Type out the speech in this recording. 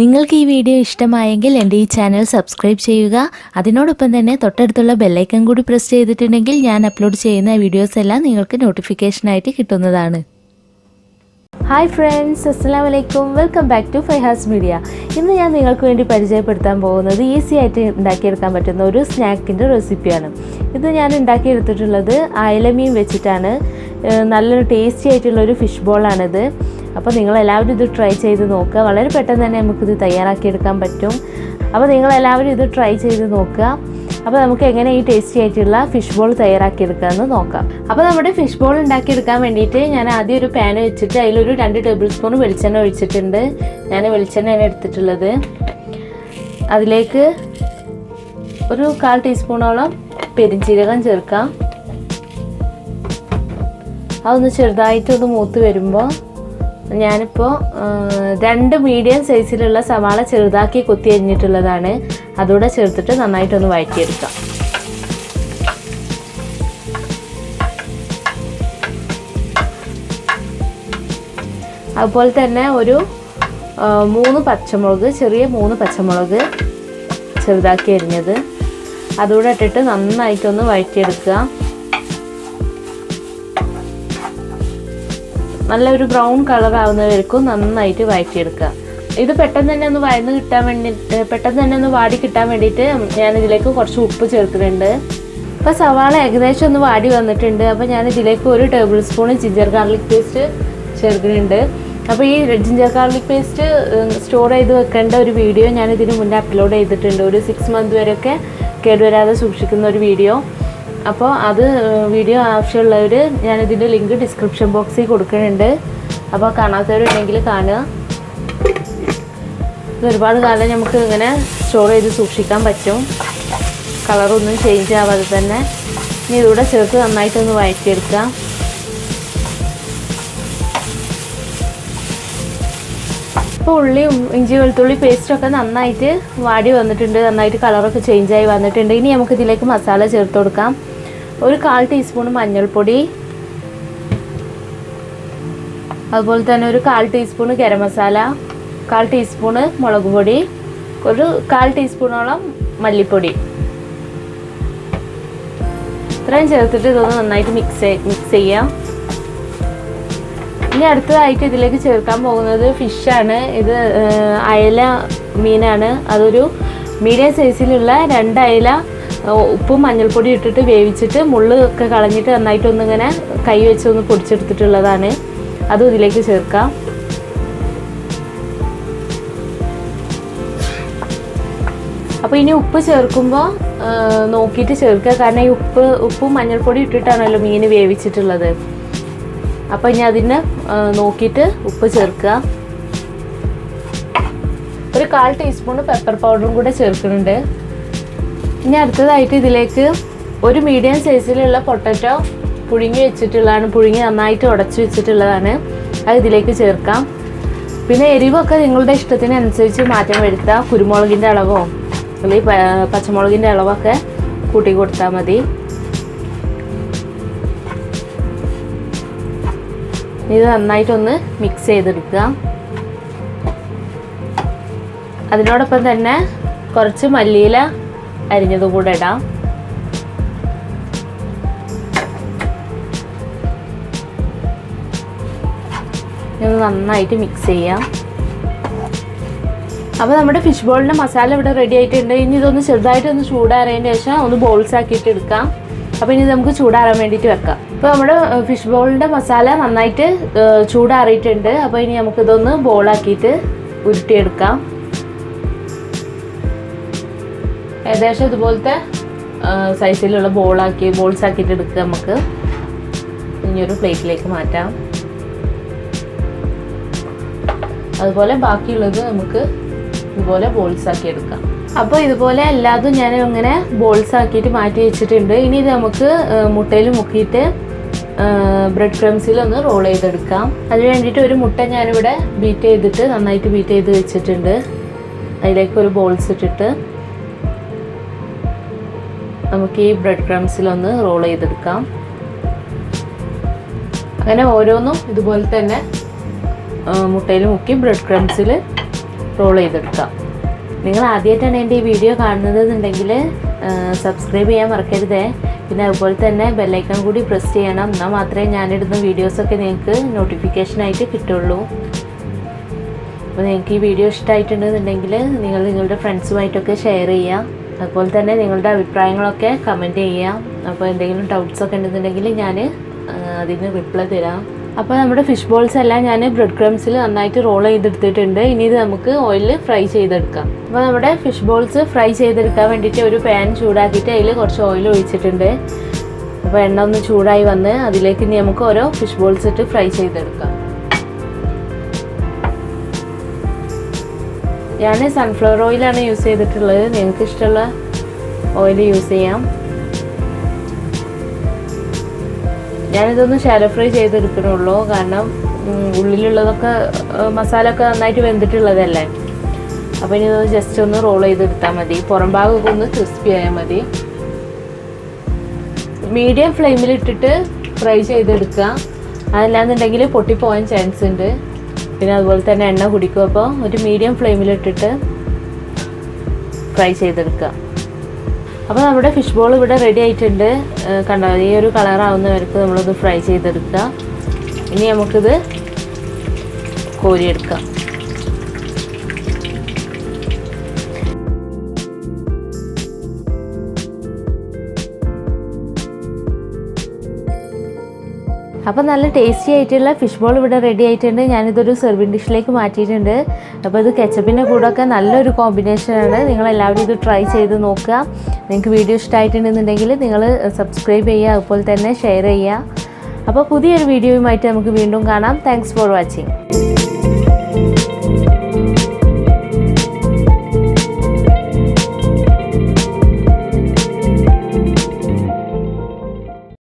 നിങ്ങൾക്ക് ഈ വീഡിയോ ഇഷ്ടമായെങ്കിൽ എൻ്റെ ഈ ചാനൽ സബ്സ്ക്രൈബ് ചെയ്യുക. അതിനോടൊപ്പം തന്നെ തൊട്ടടുത്തുള്ള ബെല്ലൈക്കൺ കൂടി പ്രസ് ചെയ്തിട്ടുണ്ടെങ്കിൽ ഞാൻ അപ്ലോഡ് ചെയ്യുന്ന വീഡിയോസ് എല്ലാം നിങ്ങൾക്ക് നോട്ടിഫിക്കേഷനായിട്ട് കിട്ടുന്നതാണ്. ഹായ് ഫ്രണ്ട്സ്, അസ്സലാമു അലൈക്കും. Welcome back to Faihas media. ഇന്ന് ഞാൻ നിങ്ങൾക്ക് വേണ്ടി പരിചയപ്പെടുത്താൻ പോകുന്നത് ഈസി ആയിട്ട് ഉണ്ടാക്കിയെടുക്കാൻ പറ്റുന്ന ഒരു സ്നാക്കിൻ്റെ റെസിപ്പിയാണ്. ഇത് ഞാൻ ഉണ്ടാക്കിയെടുത്തിട്ടുള്ളത് അയലമീൻ വെച്ചിട്ടാണ്. നല്ലൊരു ടേസ്റ്റി ആയിട്ടുള്ളൊരു ഫിഷ് ബോളാണിത്. അപ്പോൾ നിങ്ങളെല്ലാവരും ഇത് ട്രൈ ചെയ്ത് നോക്കുക. വളരെ പെട്ടെന്ന് തന്നെ നമുക്കിത് തയ്യാറാക്കിയെടുക്കാൻ പറ്റും. അപ്പോൾ നിങ്ങളെല്ലാവരും ഇത് ട്രൈ ചെയ്ത് നോക്കുക. അപ്പോൾ നമുക്ക് എങ്ങനെ ഈ ടേസ്റ്റി ആയിട്ടുള്ള ഫിഷ് ബോൾ തയ്യാറാക്കിയെടുക്കാമെന്ന് നോക്കാം. അപ്പോൾ നമ്മുടെ ഫിഷ് ബോൾ ഉണ്ടാക്കിയെടുക്കാൻ വേണ്ടിയിട്ട് ഞാൻ ആദ്യം ഒരു പാൻ വെച്ചിട്ട് അതിലൊരു 2 ടേബിൾ സ്പൂൺ വെളിച്ചെണ്ണ ഒഴിച്ചിട്ടുണ്ട്. ഞാൻ വെളിച്ചെണ്ണയാണ് എടുത്തിട്ടുള്ളത്. അതിലേക്ക് ഒരു 1/4 ടീസ്പൂണോളം പെരിഞ്ജീരകം ചേർക്കാം. അതൊന്ന് ചെറുതായിട്ടൊന്ന് മൂത്ത് വരുമ്പോൾ ഞാനിപ്പോൾ 2 മീഡിയം സൈസിലുള്ള സവാള ചെറുതാക്കി കൊത്തി അരിഞ്ഞിട്ടുള്ളതാണ്. അതുകൂടെ ചേർത്തിട്ട് നന്നായിട്ടൊന്ന് വഴറ്റിയെടുക്കാം. അതുപോലെ തന്നെ ഒരു 3 പച്ചമുളക്, ചെറിയ 3 പച്ചമുളക് ചെറുതാക്കി അരിഞ്ഞത് അതുകൂടെ ഇട്ടിട്ട് നന്നായിട്ടൊന്ന് വഴറ്റിയെടുക്കുക. നല്ലൊരു ബ്രൗൺ കളർ ആവുന്നവരെക്കും നന്നായിട്ട് വഴറ്റിയെടുക്കുക. ഇത് പെട്ടെന്ന് തന്നെ ഒന്ന് വഴന്ന് കിട്ടാൻ വേണ്ടിയിട്ട്, പെട്ടെന്ന് തന്നെ ഒന്ന് വാടി കിട്ടാൻ വേണ്ടിയിട്ട് ഞാനിതിലേക്ക് കുറച്ച് ഉപ്പ് ചേർക്കുന്നുണ്ട്. അപ്പോൾ സവാള ഏകദേശം ഒന്ന് വാടി വന്നിട്ടുണ്ട്. അപ്പോൾ ഞാനിതിലേക്ക് 1 table spoon ginger garlic paste ചേർക്കുന്നുണ്ട്. അപ്പോൾ ഈ ജിഞ്ചർ ഗാർലിക് പേസ്റ്റ് സ്റ്റോർ ചെയ്ത് വെക്കേണ്ട ഒരു വീഡിയോ ഞാനിതിന് മുന്നേ അപ്ലോഡ് ചെയ്തിട്ടുണ്ട്. ഒരു 6 മന്ത് വരെയൊക്കെ കേടുവരാതെ സൂക്ഷിക്കുന്ന ഒരു വീഡിയോ. അപ്പോൾ അത് വീഡിയോ ആവശ്യമുള്ളവർ ഞാനിതിൻ്റെ ലിങ്ക് ഡിസ്ക്രിപ്ഷൻ ബോക്സിൽ കൊടുക്കുന്നുണ്ട്. അപ്പോൾ കാണാത്തവരുണ്ടെങ്കിൽ കാണുക. ഇത് ഒരുപാട് കാലം നമുക്ക് ഇങ്ങനെ സ്റ്റോർ ചെയ്ത് സൂക്ഷിക്കാൻ പറ്റും, കളറൊന്നും ചേഞ്ച് ആവാതെ തന്നെ. ഇനി ഇതിലൂടെ ചേർത്ത് നന്നായിട്ടൊന്ന് വഴറ്റിയെടുക്കാം. ഇപ്പോൾ ഉള്ളിയും ഇഞ്ചി വെളുത്തുള്ളി പേസ്റ്റൊക്കെ നന്നായിട്ട് വാടി വന്നിട്ടുണ്ട്, നന്നായിട്ട് കളറൊക്കെ ചേഞ്ചായി വന്നിട്ടുണ്ട്. ഇനി നമുക്ക് ഇതിലേക്ക് മസാല ചേർത്ത് കൊടുക്കാം. ഒരു 1/4 ടീസ്പൂൺ മഞ്ഞൾപ്പൊടി, അതുപോലെ തന്നെ ഒരു 1/4 ടീസ്പൂൺ ഗരം മസാല, 1/4 ടീസ്പൂൺ മുളക് പൊടി, ഒരു 1/4 ടീസ്പൂണോളം മല്ലിപ്പൊടി. ഇത്രയും ചേർത്തിട്ട് ഇതൊന്ന് നന്നായിട്ട് മിക്സ് ചെയ്യാം. ഇനി അടുത്തതായിട്ട് ഇതിലേക്ക് ചേർക്കാൻ പോകുന്നത് ഫിഷാണ്. ഇത് അയല മീനാണ്. അതൊരു മീഡിയം സൈസിലുള്ള 2 അയല ഉപ്പും മഞ്ഞൾപ്പൊടി ഇട്ടിട്ട് വേവിച്ചിട്ട് മുള്ളൊക്കെ കളഞ്ഞിട്ട് നന്നായിട്ടൊന്നിങ്ങനെ കൈ വെച്ചൊന്ന് പൊടിച്ചെടുത്തിട്ടുള്ളതാണ്. അതും ഇതിലേക്ക് ചേർക്കാം. അപ്പോൾ ഇനി ഉപ്പ് ചേർക്കുമ്പോൾ നോക്കിയിട്ട് ചേർക്കുക. കാരണം ഈ ഉപ്പും മഞ്ഞൾപ്പൊടി ഇട്ടിട്ടാണല്ലോ മീൻ വേവിച്ചിട്ടുള്ളത്. അപ്പോൾ ഇനി അതിന് നോക്കിയിട്ട് ഉപ്പ് ചേർക്കുക. ഒരു 1/4 ടീസ്പൂൺ പെപ്പർ പൗഡറും കൂടെ ചേർക്കുന്നുണ്ട്. ഇനി അടുത്തതായിട്ട് ഇതിലേക്ക് ഒരു മീഡിയം സൈസിലുള്ള പൊട്ടറ്റോ പുഴുങ്ങി നന്നായിട്ട് ഉടച്ച് വെച്ചിട്ടുള്ളതാണ്. അത് ഇതിലേക്ക് ചേർക്കാം. പിന്നെ എരിവൊക്കെ നിങ്ങളുടെ ഇഷ്ടത്തിനനുസരിച്ച് മാറ്റം വരുത്താം. കുരുമുളകിൻ്റെ അളവോ അല്ലെങ്കിൽ പച്ചമുളകിൻ്റെ അളവൊക്കെ കൂട്ടി കൊടുത്താൽ മതി. ഇത് നന്നായിട്ടൊന്ന് മിക്സ് ചെയ്തെടുക്കുക. അതിനോടൊപ്പം തന്നെ കുറച്ച് മല്ലിയില അരിഞ്ഞതും കൂടെ ഇടാം. ഇത് നന്നായിട്ട് മിക്സ് ചെയ്യാം. അപ്പോൾ നമ്മുടെ ഫിഷ് ബോളിൻ്റെ മസാല ഇവിടെ റെഡി ആയിട്ടുണ്ട്. ഇനി ഇതൊന്ന് ചെറുതായിട്ടൊന്ന് ചൂടാറിയതിന് ശേഷം ഒന്ന് ബോൾസ് ആക്കിയിട്ട് എടുക്കാം. അപ്പോൾ ഇനി നമുക്ക് ചൂടാറാൻ വേണ്ടിയിട്ട് വെക്കാം. ഇപ്പോൾ നമ്മുടെ ഫിഷ് ബോളിൻ്റെ മസാല നന്നായിട്ട് ചൂടാറിയിട്ടുണ്ട്. അപ്പോൾ ഇനി നമുക്കിതൊന്ന് ബോളാക്കിയിട്ട് ഉരുട്ടിയെടുക്കാം. ഏകദേശം ഇതുപോലത്തെ സൈസിലുള്ള ബോൾസ് ആക്കിയിട്ട് എടുക്കുക. നമുക്ക് ഇനിയൊരു പ്ലേറ്റിലേക്ക് മാറ്റാം. അതുപോലെ ബാക്കിയുള്ളത് നമുക്ക് ഇതുപോലെ ബോൾസ് ആക്കി എടുക്കാം. അപ്പോൾ ഇതുപോലെ എല്ലാതും ഞാൻ ഇങ്ങനെ ബോൾസ് ആക്കിയിട്ട് മാറ്റി വെച്ചിട്ടുണ്ട്. ഇനി ഇത് നമുക്ക് മുട്ടയിൽ മുക്കിയിട്ട് ബ്രെഡ് ക്രംസിലൊന്ന് റോൾ ചെയ്തെടുക്കാം. അതിന് വേണ്ടിയിട്ട് ഒരു മുട്ട ഞാനിവിടെ നന്നായിട്ട് ബീറ്റ് ചെയ്ത് വെച്ചിട്ടുണ്ട്. അതിലേക്ക് ഒരു ബോൾസ് ഇട്ടിട്ട് നമുക്ക് ഈ ബ്രെഡ് ക്രംസിലൊന്ന് റോൾ ചെയ്തെടുക്കാം. അങ്ങനെ ഓരോന്നും ഇതുപോലെ തന്നെ മുട്ടയിൽ മുക്കി ബ്രെഡ് ക്രംസിൽ റോൾ ചെയ്തെടുക്കാം. നിങ്ങൾ ആദ്യമായിട്ടാണ് എൻ്റെ ഈ വീഡിയോ കാണുന്നത് എന്നുണ്ടെങ്കിൽ സബ്സ്ക്രൈബ് ചെയ്യാൻ മറക്കരുതേ. പിന്നെ അതുപോലെ തന്നെ ബെല്ലൈക്കൺ കൂടി പ്രസ് ചെയ്യണം. എന്നാൽ മാത്രമേ ഞാനിടുന്ന വീഡിയോസൊക്കെ നിങ്ങൾക്ക് നോട്ടിഫിക്കേഷനായിട്ട് കിട്ടുള്ളൂ. അപ്പോൾ നിങ്ങൾക്ക് ഈ വീഡിയോ ഇഷ്ടമായിട്ടുണ്ടെന്നുണ്ടെങ്കിൽ നിങ്ങൾ നിങ്ങളുടെ ഫ്രണ്ട്സുമായിട്ടൊക്കെ ഷെയർ ചെയ്യാം. അതുപോലെ തന്നെ നിങ്ങളുടെ അഭിപ്രായങ്ങളൊക്കെ കമൻറ്റ് ചെയ്യാം. അപ്പോൾ എന്തെങ്കിലും ഡൗട്ട്സൊക്കെ ഉണ്ടെന്നുണ്ടെങ്കിൽ ഞാൻ അതിന് റിപ്ലൈ തരാം. അപ്പോൾ നമ്മുടെ ഫിഷ് ബോൾസ് എല്ലാം ഞാൻ ബ്രെഡ് ക്രംസിൽ നന്നായിട്ട് റോൾ ചെയ്തെടുത്തിട്ടുണ്ട്. ഇനി ഇത് നമുക്ക് ഓയിലിൽ ഫ്രൈ ചെയ്തെടുക്കാം. അപ്പോൾ നമ്മുടെ ഫിഷ് ബോൾസ് ഫ്രൈ ചെയ്തെടുക്കാൻ വേണ്ടിയിട്ട് ഒരു പാൻ ചൂടാക്കിയിട്ട് അതിൽ കുറച്ച് ഓയിൽ ഒഴിച്ചിട്ടുണ്ട്. അപ്പോൾ എണ്ണ ഒന്ന് ചൂടായി വന്ന് അതിലേക്ക് ഇനി നമുക്ക് ഓരോ ഫിഷ് ബോൾസ് ഇട്ട് ഫ്രൈ ചെയ്തെടുക്കാം. ഞാൻ സൺഫ്ലവർ ഓയിലാണ് യൂസ് ചെയ്തിട്ടുള്ളത്. നിങ്ങൾക്ക് ഇഷ്ടമുള്ള ഓയിൽ യൂസ് ചെയ്യാം. ഞാനിതൊന്ന് ഷാലോ ഫ്രൈ ചെയ്തെടുക്കണുള്ളൂ. കാരണം ഉള്ളിലുള്ളതൊക്കെ മസാല ഒക്കെ നന്നായിട്ട് വെന്തിട്ടുള്ളതല്ലേ. അപ്പോൾ ഇനി ഇത് ജസ്റ്റ് ഒന്ന് റോൾ ചെയ്തെടുത്താൽ മതി. പുറം ഭാഗമൊക്കെ ഒന്ന് ക്രിസ്പി ആയാൽ മതി. മീഡിയം ഫ്ലെയിമിലിട്ടിട്ട് ഫ്രൈ ചെയ്തെടുക്കുക. അതല്ലാന്നുണ്ടെങ്കിൽ പൊട്ടിപ്പോകാൻ ചാൻസ് ഉണ്ട്. പിന്നെ അതുപോലെ തന്നെ എണ്ണ കുടിക്കും. അപ്പോൾ ഒരു മീഡിയം ഫ്ലെയിമിലിട്ടിട്ട് ഫ്രൈ ചെയ്തെടുക്കുക. അപ്പോൾ നമ്മുടെ ഫിഷ് ബോൾ ഇവിടെ റെഡി ആയിട്ടുണ്ട്. കണ്ടോ, ഈ ഒരു കളറാവുന്നവർക്ക് നമ്മളൊന്ന് ഫ്രൈ ചെയ്തെടുക്കുക. ഇനി നമുക്കിത് കോരിയെടുക്കാം. അപ്പോൾ നല്ല ടേസ്റ്റി ആയിട്ടുള്ള ഫിഷ് ബോൾ ഇവിടെ റെഡി ആയിട്ടുണ്ട്. ഞാനിതൊരു സെർവിങ് ഡിഷിലേക്ക് മാറ്റിയിട്ടുണ്ട്. അപ്പോൾ ഇത് കെച്ചപ്പിൻ്റെ കൂടെയൊക്കെ നല്ലൊരു കോമ്പിനേഷനാണ്. നിങ്ങളെല്ലാവരും ഇത് ട്രൈ ചെയ്ത് നോക്കുക. നിങ്ങൾക്ക് വീഡിയോ ഇഷ്ടമായിട്ടുണ്ടെന്നുണ്ടെങ്കിൽ നിങ്ങൾ സബ്സ്ക്രൈബ് ചെയ്യുക, അതുപോലെ തന്നെ ഷെയർ ചെയ്യുക. അപ്പോൾ പുതിയൊരു വീഡിയോയുമായിട്ട് നമുക്ക് വീണ്ടും കാണാം. Thanks for watching.